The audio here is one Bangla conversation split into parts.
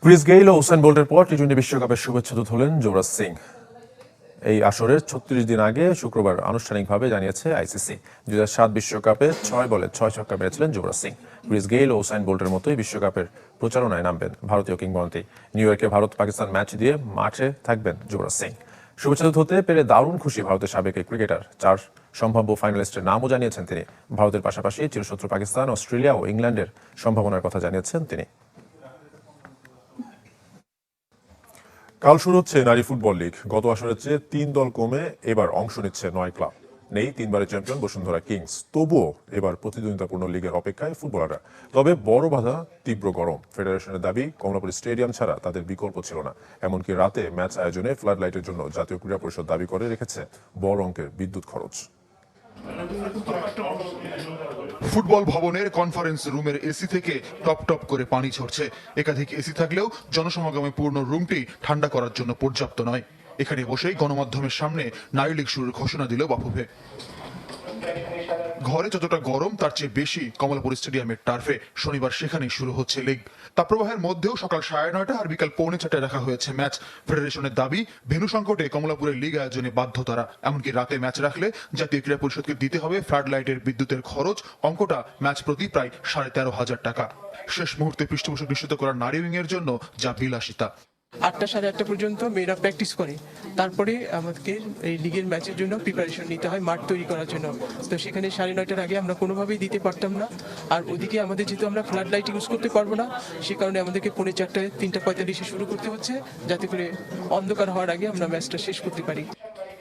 ক্রিস গেইল ও উসাইন বোল্টের পর টি-20 বিশ্বকাপের শুভেচ্ছা দূত হলেন যুবরাজ সিং। এই আসরের ৩৬ দিন আগে শুক্রবার আনুষ্ঠানিকভাবে জানিয়েছে আইসিসি। ২০০৭ বিশ্বকাপে ৬ বলে ৬ ছক্কা মেরেছিলেন যুবরাজ সিং। ক্রিস গেইল ও উসাইন বোল্টের মতোই বিশ্বকাপের প্রচারণায় নামবেন ভারতীয় কিংবদন্তি। নিউ ইয়র্কে ভারত পাকিস্তান ম্যাচ দিয়ে মাঠে থাকবেন যুবরাজ সিং। শুভেচ্ছা দূত হতে পেরে দারুণ খুশি ভারতের সাবেক এই ক্রিকেটার। ৪ সম্ভাব্য ফাইনালিস্টের নামও জানিয়েছেন তিনি। ভারতের পাশাপাশি চিরশত্রু পাকিস্তান, অস্ট্রেলিয়া ও ইংল্যান্ডের সম্ভাবনার কথা জানিয়েছেন তিনি। কাল শুরু হচ্ছে নারী ফুটবল লিগ। গত আসরের চেয়ে ৩ দল কমে এবার অংশ নিচ্ছে ৯ ক্লাব। নেই ৩ বারের চ্যাম্পিয়ন বসুন্ধরা কিংস। তবুও এবার প্রতিদ্বন্দ্বিতাপূর্ণ লিগের অপেক্ষায় ফুটবলাররা। তবে বড় বাধা তীব্র গরম। ফেডারেশনের দাবি, কমলাপুর স্টেডিয়াম ছাড়া তাদের বিকল্প ছিল না। এমনকি রাতে ম্যাচ আয়োজনে ফ্লাড লাইটের জন্য জাতীয় ক্রীড়া পরিষদ দাবি করে রেখেছে বড় অঙ্কের বিদ্যুৎ খরচ। ফুটবল ভবনের কনফারেন্স রুমের এসি থেকে টপ টপ করে পানি ঝরছে। একাধিক এসি থাকলেও জনসমাগমে পূর্ণ রুমটি ঠান্ডা করার জন্য পর্যাপ্ত নয়। এখানে বসেই গণমাধ্যমের সামনে নারী লীগ শুরুর ঘোষণা দিল বাফুফে। ঘরে যতটা গরম তার চেয়ে বেশি কমলাপুর স্টেডিয়ামের টার্ফে। শনিবার সেখানেই শুরু হচ্ছে লিগ। তাপপ্রবাহের মধ্যেও সকাল 9:30 আর বিকাল 4:45 রাখা হয়েছে ম্যাচ। ফেডারেশনের দাবি, ভেন্যু সংকটে কমলাপুরের লিগ আয়োজনে বাধ্য তারা। এমনকি রাতে ম্যাচ রাখলে জাতীয় ক্রীড়া পরিষদকে দিতে হবে ফ্লাড লাইটের বিদ্যুতের খরচ। অঙ্কটা ম্যাচ প্রতি প্রায় 13,500 টাকা। শেষ মুহূর্তে পৃষ্ঠপোষক নিশ্চিত করা নারী উইং এর জন্য যা বিলাসিতা। 8টা সাড়ে 8টা পর্যন্ত মেয়েরা প্র্যাকটিস করে, তারপরে আমাদেরকে এই লিগের ম্যাচের জন্য প্রিপারেশন নিতে হয় মাঠ তৈরি করার জন্য। তো সেখানে 9:30টার আগে আমরা কোনোভাবেই দিতে পারতাম না। আর ওদিকে আমাদের যেহেতু আমরা ফ্লাড লাইট ইউজ করতে পারবো না, সে কারণে আমাদেরকে 4:45 3:45 শুরু করতে হচ্ছে, যাতে করে অন্ধকার হওয়ার আগে আমরা ম্যাচটা শেষ করতে পারি।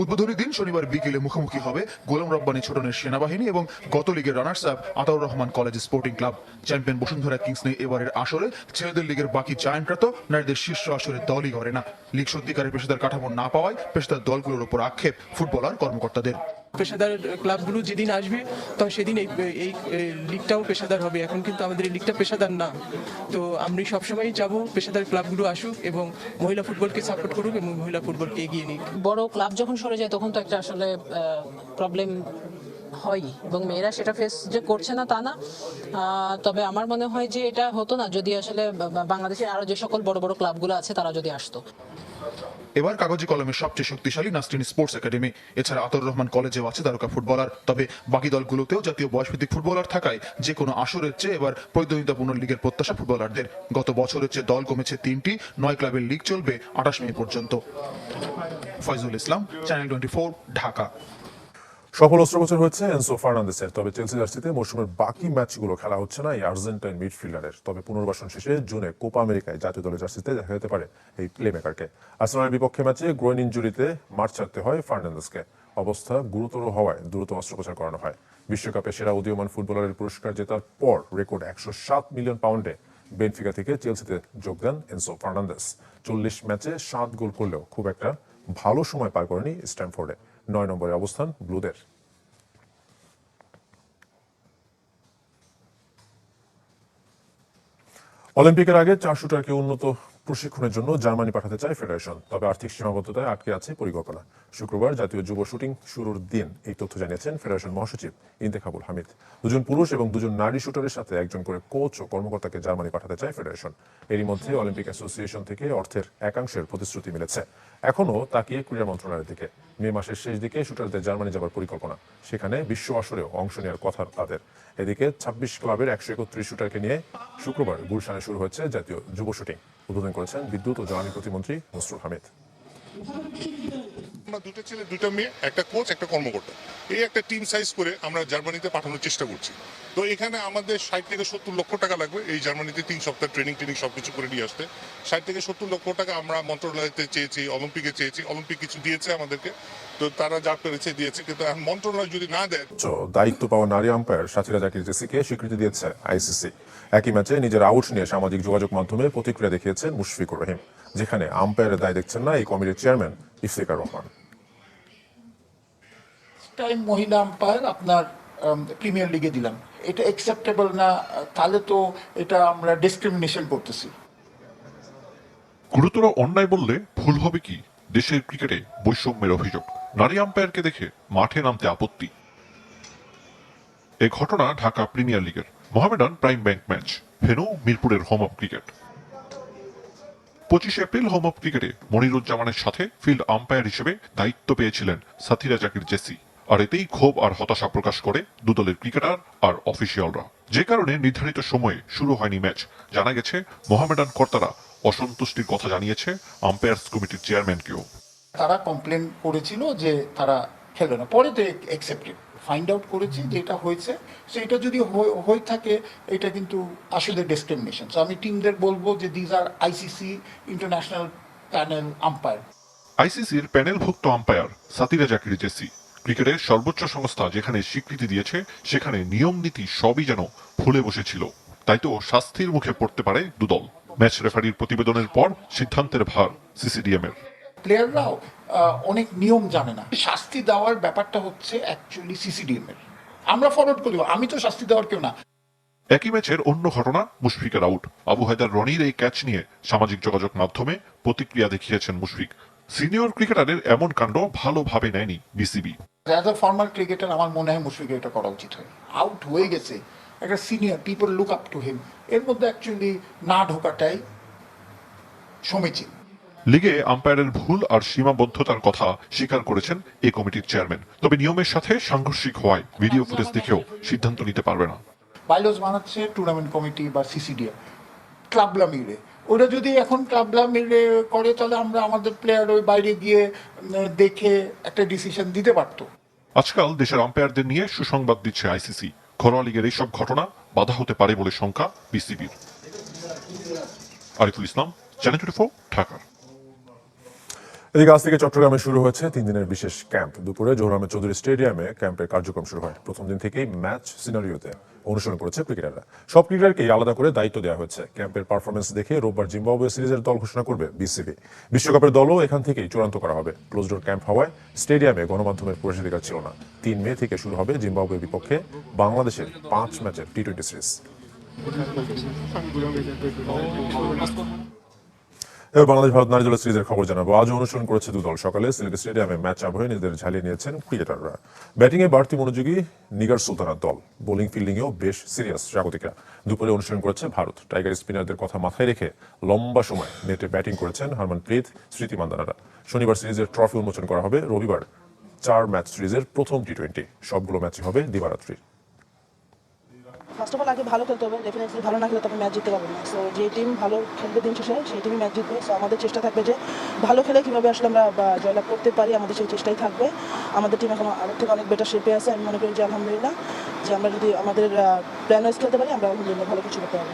উদ্বোধনী দিন শনিবার বিকেলে মুখোমুখি হবে গোলাম রব্বানী ছোটনের সেনাবাহিনী এবং গত লিগের runners up Ataur Rahman College Sporting Club. Champion Bashundhara Kings নিয়ে এবারের আসরে ছেলেদের লিগের বাকি জায়ান্টরা তো নারীদের শীর্ষ আসরে দলই করে না। লিগ সত্যিকারের পেশাদার কাঠামো না পাওয়ায় পেশাদার দলগুলোর উপর আক্ষেপ ফুটবলার কর্মকর্তাদের। পেশাদার ক্লাবগুলো যেদিন আসবে তখন সেদিন এই লিগটাও পেশাদার হবে। এখন কিন্তু আমাদের এই লিগটা পেশাদার না। তো আমি সবসময় চাবো পেশাদার ক্লাবগুলো আসুক এবং মহিলা ফুটবলকে সাপোর্ট করুক এবং মহিলা ফুটবলকে এগিয়ে নিক। বড় ক্লাব যখন সরে যায় তখন তো একটা আসলে প্রবলেম হয়, এবং মেয়েরা সেটা ফেস যে করছে না তা না। তবে আমার মনে হয় যে এটা হতো না যদি আসলে বাংলাদেশের আরো যে সকল বড় বড় ক্লাবগুলো আছে তারা যদি আসতো। এবার কাগজি কলমের সবচেয়ে শক্তিশালী নাসরিন স্পোর্টস একাডেমি। এছাড়া আতাউর রহমান কলেজেও আছে তারকা ফুটবলার। তবে বাকি দলগুলোতেও জাতীয় বয়সভিত্তিক ফুটবলার থাকায় যে কোনো আসরের চেয়ে এবার প্রতিদ্বন্দ্বিতাপূর্ণ লিগের প্রত্যাশা ফুটবলারদের। গত বছরের চেয়ে দল কমেছে 3টি। 9 ক্লাবের লিগ চলবে 28 মে পর্যন্ত। ফয়জুল ইসলাম, চ্যানেল 24, ঢাকা। সফল অস্ত্রোপচার হয়েছে এনসো ফার্নান্দেসের। তবে চেলসি জার্সিতে মৌসুমের বাকি ম্যাচগুলো খেলা হচ্ছে না এই আর্জেন্টাইন মিডফিল্ডারের। তবে পুনর্বাসন শেষে জুনে কোপা আমেরিকায় জাতীয় দলের জার্সিতে দেখা যেতে পারে এই প্লেমেকারকে। আর্সেনালের বিপক্ষে ম্যাচে গ্রোইন ইনজুরিতে মাঠ ছাড়তে হয় ফার্নান্দেসকে। অবস্থা গুরুতর হওয়ায় দ্রুত অস্ত্রোপচার করানো হয়। বিশ্বকাপে সেরা উদীয়মান ফুটবলারের পুরস্কার জেতার পর রেকর্ড 107 মিলিয়ন পাউন্ডে বেনফিকা থেকে চেলসিতে যোগ দেন এনসো ফার্নান্দেস। 40 ম্যাচে 7 গোল করলেও খুব একটা ভালো সময় পার করেনি স্ট্যামফোর্ডে। 9 নম্বরে অবস্থান ব্লুদের। অলিম্পিকের আগে 4 শুটারকে উন্নত প্রশিক্ষণের জন্য জার্মানি পাঠাতে চায় ফেডারেশন। তবে আর্থিক সীমাবদ্ধতায় আটকে আছে পরিকল্পনা। শুক্রবার জাতীয় যুব শুটিং শুরুর দিন এই তথ্য জানিয়েছেন ফেডারেশন মহাসচিব ইন্তেখাবুল হামিদ। 2 পুরুষ এবং 2 নারী শুটারের সাথে একজন করে কোচ ও কর্মকর্তাকে জার্মানি পাঠাতে চায় ফেডারেশন। এরই মধ্যে অলিম্পিক অ্যাসোসিয়েশন থেকে অর্থের একাংশের প্রতিশ্রুতি মিলেছে। এখনও তাকিয়ে ক্রীড়া মন্ত্রণালয়ের দিকে। মে মাসের শেষ দিকে শুটারদের জার্মানি যাবার পরিকল্পনা। সেখানে বিশ্ব আসরেও অংশ নেওয়ার কথা তাদের। এদিকে 26 ক্লাবের 131 শুটারকে নিয়ে শুক্রবার গুলশানে শুরু হচ্ছে জাতীয় যুব শুটিং। উদ্বোধন করেছেন বিদ্যুৎ ও জ্বালানি প্রতিমন্ত্রী নসরুল হামিদ। আমরা 2 ছেলে 2 মেয়ে, একটা কোচ, একটা কর্মকর্তা, এই একটা টিম সাইজ করে আমরা জার্মানিতে পাঠানোর চেষ্টা করছি। তো এখানে আমাদের 60 থেকে 70 লক্ষ টাকা লাগবে এই জার্মানিতে 3 সপ্তাহ ট্রেনিং সবকিছু করে নিয়ে আসতে। 60 থেকে 70 লক্ষ টাকা আমরা মন্ত্রণালয়তে চেয়েছি, অলিম্পিকে চেয়েছি। অলিম্পিক কিছু দিয়েছে আমাদেরকে, তো তারা যা পেরেছে দিয়েছে, কিন্তু এখন মন্ত্রণালয় যদি না দেয়। দায়িত্ব পাওয়া নারী আম্পায়ার সাথীরা জাকির জেসিকে স্বীকৃতি দিয়েছে আইসিসি। একই ম্যাচে নিজের আউট নিয়ে সামাজিক যোগাযোগ মাধ্যমে প্রতিক্রিয়া দেখিয়েছেন মুশফিকুর রহিম, যেখানে আম্পায়ারের দায় দেখছেন না এই কমিটির চেয়ারম্যান ইফতেখার রহমান। টাইম মহিলা আম্পায়ার আপনার প্রিমিয়ার লিগে দিলাম, এটা অ্যাকসেপ্টেবল না। তাহলে তো এটা আমরা ডিসক্রিমিনেশন করতেছি। গুরুতর অন্যায় বললে ভুল হবে কি? দেশের ক্রিকেটে বৈষম্যের অভিযোগ, নারী আম্পায়ারকে দেখে মাঠে নামতে আপত্তি। এ ঘটনা ঢাকা প্রিমিয়ার লিগের মোহামেডান প্রাইম ব্যাংক ম্যাচ। ভেন্যু মিরপুরের home of cricket. 25 April home of ক্রিকেটে মনিরুজ্জামানের সাথে ফিল্ড আম্পায়ার হিসেবে দায়িত্ব পেয়েছিলেন সাথীরা জাকির জেসি। আর এতেই ক্ষোভ আর হতাশা প্রকাশ করে দুদলের ক্রিকেটার আর অফিসিয়ালরা, যে কারণে নির্ধারিত সময়ে শুরু হয়নি ম্যাচ। জানা গেছে মোহামেডান কর্তারা অসন্তুষ্টির কথা জানিয়েছে আম্পায়ার্স কমিটির চেয়ারম্যানকেও। তারা কমপ্লেন করেছিল যে তারা খেলবে না, পরে তো অ্যাকসেপ্টেড, ফাইন্ড আউট করেছি যে এটা হয়েছে। সো এটা যদি হয়ে থাকে এটা কিন্তু আসলে ডিসক্রিমিনেশন। সো আমি টিমদের বলবো যে these are ICC international panel umpire. আইসিসির প্যানেলভুক্ত আম্পায়ার সাথীরা জাকির জেসি। ক্রিকেটের সর্বোচ্চ সংস্থা যেখানে স্বীকৃতি দিয়েছে সেখানে নিয়ম নীতি সবই যেন ভুলে বসেছিল। তাই তো শাস্তির মুখে পড়তে পারে দুদল। ম্যাচ রেফারির প্রতিবেদনের পর সিদ্ধান্তের ভার সিসিডিএম এর। প্লেয়াররাও অনেক নিয়ম জানে না। শাস্তি দেওয়ার ব্যাপারটা হচ্ছে অ্যাকচুয়ালি সিসিডিএম এর। আমরা ফরওয়ার্ড করি, আমি তো শাস্তি দেওয়ার কেউ না। একই ম্যাচের অন্য ঘটনা মুশফিকের আউট। আবু হায়দার রনির এই ক্যাচ নিয়ে সামাজিক যোগাযোগ মাধ্যমে প্রতিক্রিয়া দেখিয়েছেন মুশফিক। সিনিয়র ক্রিকেটারের এমন কাণ্ড ভালোভাবে নেয়নি BCB. As a former cricketer আমার মনে হয় মুশফিকের এটা করা উচিত হয়। আউট হয়ে গেছে, একটা senior, people look up to him, এর মধ্যে অ্যাকচুয়ালি না ঢোকাটাই সমীচীন। লিগে আম্পায়ারের ভুল আর সীমাবদ্ধতার কথা স্বীকার করেছেন এই কমিটির চেয়ারম্যান। তবে নিয়মের সাথে সাংঘর্ষিক হওয়ায় ভিডিও ফুটেজ দেখেও সিদ্ধান্ত নিতে পারবে না। বাইলস বানাচ্ছে টুর্নামেন্ট কমিটি বা সিসিডিএম, ক্লাবরা মিলে। ওরা যদি এখন ক্লাবরা মিলে করে তাহলে আমরা আমাদের প্লেয়ার ওই বাইরে গিয়ে দেখে একটা ডিসিশন দিতে পারতো। আজকাল দেশের আম্পায়ারদের নিয়ে সুসংবাদ দিচ্ছে আইসিসি। ঘরোয়া লিগের এইসব ঘটনা বাধা হতে পারে বলে শঙ্কা বিসিবির। আরিফুল ইসলাম, চ্যানেল 24, ঢাকা। এদিকে আজ থেকে চট্টগ্রামে শুরু হয়েছে 3 দিনের বিশেষ ক্যাম্প। দুপুরে জহুর আহমেদ চৌধুরী স্টেডিয়ামে ক্যাম্পের কার্যক্রম শুরু হয়। প্রথম দিন থেকেই ম্যাচ সিনারিওতে অনুসরণ করেছে ক্রিকেটাররা। সব ক্রিকেটারকে আলাদা করে দায়িত্ব দেওয়া হয়েছে। ক্যাম্পের পারফরমেন্স দেখে রোববার জিম্বাবুয়ে সিরিজের দল ঘোষণা করবে বিসিবি। বিশ্বকাপের দলও এখান থেকেই চূড়ান্ত করা হবে। ক্লোজ ডোর ক্যাম্প হওয়ায় স্টেডিয়ামে গণমাধ্যমের প্রবেশাধিকার ছিল না। 3 মে থেকে শুরু হবে জিম্বাবুয়ের বিপক্ষে বাংলাদেশের 5 ম্যাচের টি-20 সিরিজ। এবার বাংলাদেশ ভারত নারী দলের সিরিজের খবর জানাবো। আজ অনুসরণ করেছে দুদল। সকালে সিলেট স্টেডিয়ামে ম্যাচ আবহে নিজেদের ঝালিয়ে নিয়েছেন ক্রিকেটাররা। ব্যাটিংয়ে বাড়তি মনোযোগী নিগার সুলতানার দল। বোলিং ফিল্ডিংয়েও বেশ সিরিয়াস স্বাগতিকরা। দুপুরে অনুসরণ করেছে ভারত। টাইগার স্পিনারদের কথা মাথায় রেখে লম্বা সময় নেটে ব্যাটিং করেছেন হারমানপ্রীত, স্মৃতি মান্দানারা। শনিবার সিরিজের ট্রফি উন্মোচন করা হবে। রবিবার 4 ম্যাচ সিরিজের প্রথম টি-20। সবগুলো ম্যাচই হবে দিবারাত্রি। ফার্স্ট অফ অল আগে ভালো খেলতে হবে, ডেফিনেটলি ভালো না খেলে তবে ম্যাচ জিততে পারবে না। সো যে টিম ভালো খেলবে দিন শেষে সেই টিমই ম্যাচ জিতবে। সো আমাদের চেষ্টা থাকবে যে ভালো খেলে কীভাবে আসলে আমরা জয়লাভ করতে পারি, আমাদের সেই চেষ্টাই থাকবে। আমাদের টিম এখন আগের থেকে অনেক বেটার শেপে আছে। আমি মনে করি যে আলহামদুলিল্লাহ যে আমরা যদি আমাদের প্ল্যান ওয়াইজ খেলতে পারি আমরা আলহামদুলিল্লাহ ভালো কিছু করতে পারবো।